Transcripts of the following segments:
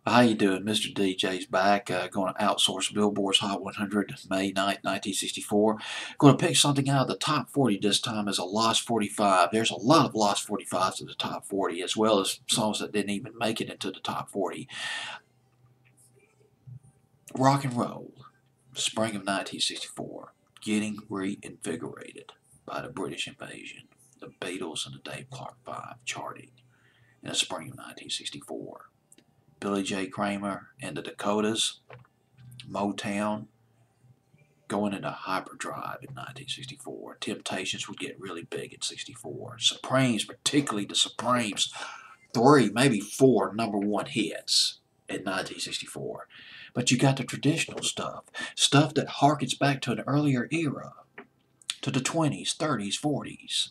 How you doing? Mr. DJ's back. Going to outsource Billboard's Hot 100 May 9th, 1964. Going to pick something out of the top 40 this time as a Lost 45. There's a lot of Lost 45s in the top 40, as well as songs that didn't even make it into the top 40. Rock and roll, spring of 1964. Getting reinvigorated by the British invasion. The Beatles and the Dave Clark Five charting in the spring of 1964. Billy J. Kramer and the Dakotas, Motown, going into hyperdrive in 1964. Temptations would get really big in 64. Supremes, particularly the Supremes, 3, maybe 4 number 1 hits in 1964. But you got the traditional stuff that harkens back to an earlier era, to the 20s, 30s, 40s.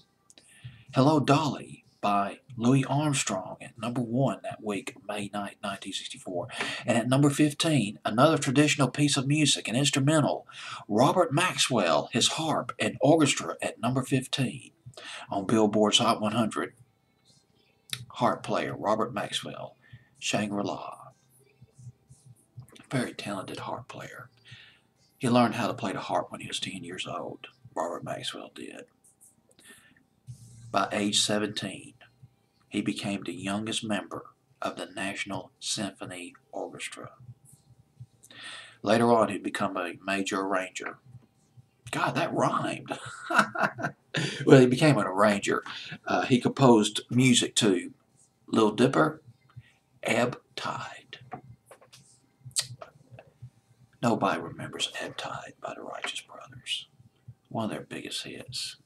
Hello, Dolly by Louis Armstrong at number 1 that week, May 9, 1964. And at number 15, another traditional piece of music, an instrumental, Robert Maxwell, his harp and orchestra at number 15 on Billboard's Hot 100. Harp player Robert Maxwell, Shangri-La. Very talented harp player. He learned how to play the harp when he was 10 years old. Robert Maxwell did. By age 17, he became the youngest member of the National Symphony Orchestra. Later on, he'd become a major arranger. God, that rhymed. Well, he became an arranger. He composed music to Little Dipper, Ebb Tide. Nobody remembers Ebb Tide by the Righteous Brothers. One of their biggest hits.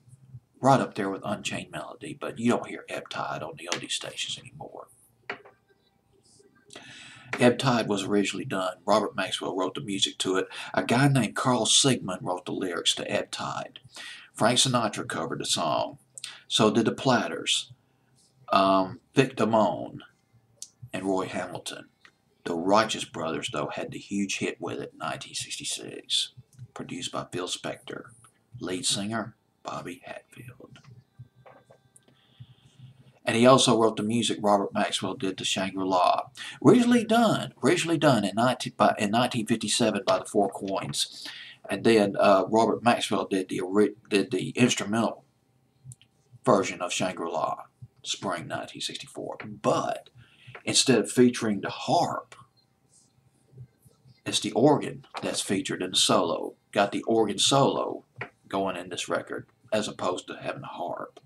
Right up there with Unchained Melody, but you don't hear Ebb Tide on the oldie stations anymore. Ebb Tide was originally done. Robert Maxwell wrote the music to it. A guy named Carl Sigmund wrote the lyrics to Ebb Tide. Frank Sinatra covered the song. So did the Platters, Vic Damone, and Roy Hamilton. The Righteous Brothers, though, had the huge hit with it in 1966. Produced by Phil Spector. Lead singer, Bobby Hatfield. And he also wrote the music Robert Maxwell did to Shangri-La. Originally done in 1957 by the Four Coins. And then Robert Maxwell did the instrumental version of Shangri-La, spring 1964. But instead of featuring the harp, it's the organ that's featured in the solo. Got the organ solo going in this record as opposed to having a harp.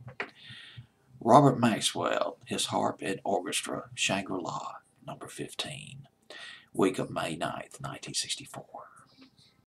Robert Maxwell, his harp and orchestra, Shangri-La, number 15, week of May 9th, 1964.